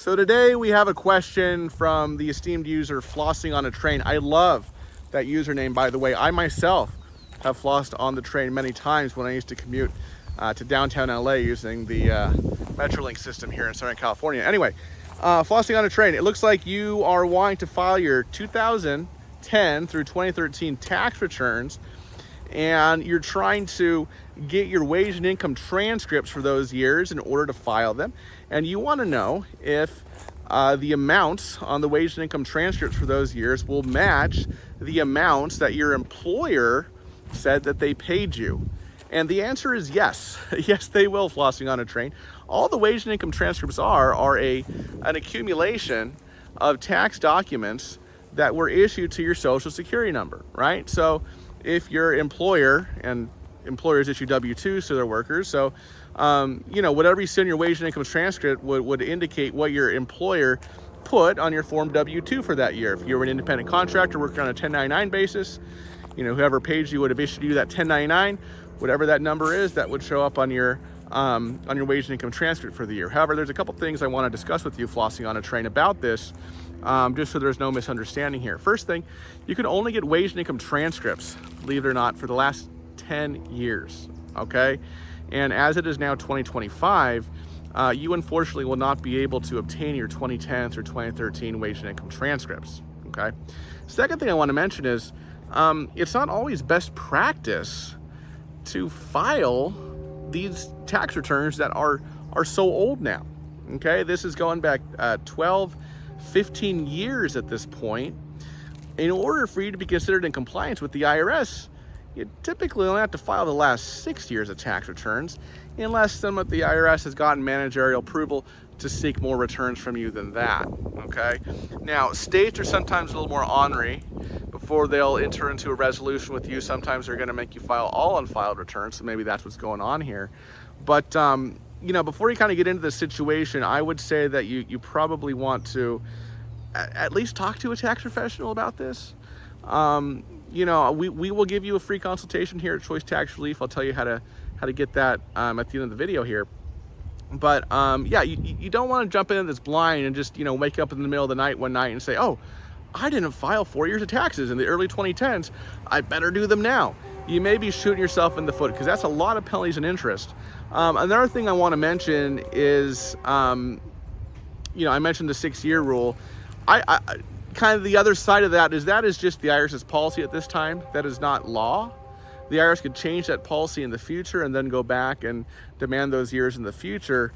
So today we have a question from the esteemed user Flossing on a Train. I love that username, by the way. I myself have flossed on the train many times when I used to commute to downtown LA using the Metrolink system here in Southern California. Anyway, Flossing on a Train. It looks like you are wanting to file your 2010 through 2013 tax returns, and you're trying to get your wage and income transcripts for those years in order to file them. And you want to know if the amounts on the wage and income transcripts for those years will match the amounts that your employer said that they paid you. And the answer is yes. Yes, they will, Flossing on a Train. All the wage and income transcripts are an accumulation of tax documents that were issued to your social security number, right? So if your employer, and employers issue W-2s to their workers, so whatever you see in your wage and income transcript would indicate what your employer put on your form W-2 for that year. If you were an independent contractor working on a 1099 basis, whoever paid you would have issued you that 1099, whatever that number is, that would show up on your wage and income transcript for the year. However, there's a couple things I want to discuss with you, Flossing on a Train, about this, just so there's no misunderstanding here. First thing, you can only get wage and income transcripts, believe it or not, for the last 10 years, okay? And as it is now 2025, you unfortunately will not be able to obtain your 2010 through 2013 wage and income transcripts, okay? Second thing I want to mention is it's not always best practice to file these tax returns that are so old now, okay? This is going back 12, 15 years at this point. In order for you to be considered in compliance with the IRS, you typically only have to file the last 6 years of tax returns, unless some of the IRS has gotten managerial approval to seek more returns from you than that, okay? Now, states are sometimes a little more ornery. Before they'll enter into a resolution with you, sometimes they're gonna make you file all unfiled returns, so maybe that's what's going on here. But, before you kind of get into this situation, I would say that you probably want to at least talk to a tax professional about this. We will give you a free consultation here at Choice Tax Relief. I'll tell you how to get that at the end of the video here. But you don't want to jump into this blind and just wake up in the middle of the night one night and say, oh, I didn't file 4 years of taxes in the early 2010s. I better do them now. You may be shooting yourself in the foot, because that's a lot of penalties and interest. Another thing I want to mention is, I mentioned the 6-year rule. I kind of the other side of that is just the IRS's policy at this time. That is not law. The IRS could change that policy in the future and then go back and demand those years in the future.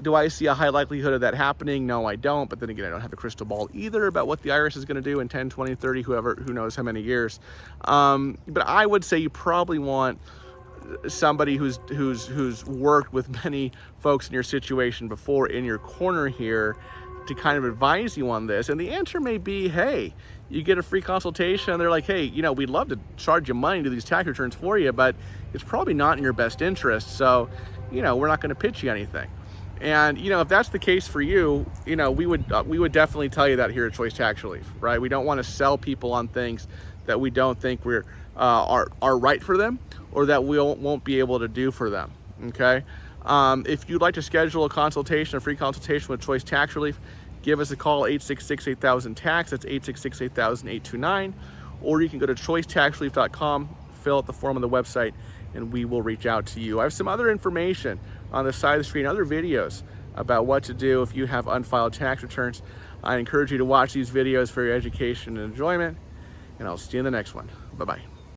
Do I see a high likelihood of that happening? No, I don't. But then again, I don't have a crystal ball either about what the IRS is going to do in 10, 20, 30, who knows how many years. But I would say you probably want somebody who's worked with many folks in your situation before in your corner here to kind of advise you on this. And the answer may be, hey, you get a free consultation and they're like, hey, we'd love to charge you money to do these tax returns for you, but it's probably not in your best interest. So, we're not going to pitch you anything. And, if that's the case for you, we would definitely tell you that here at Choice Tax Relief, right? We don't want to sell people on things that we don't think are right for them, or that we won't be able to do for them, okay? If you'd like to schedule a free consultation with Choice Tax Relief, give us a call, 866-8000-TAX, that's 866-8000-829, or you can go to choicetaxrelief.com, fill out the form on the website, and we will reach out to you. I have some other information on the side of the screen, other videos about what to do if you have unfiled tax returns. I encourage you to watch these videos for your education and enjoyment, and I'll see you in the next one. Bye-bye.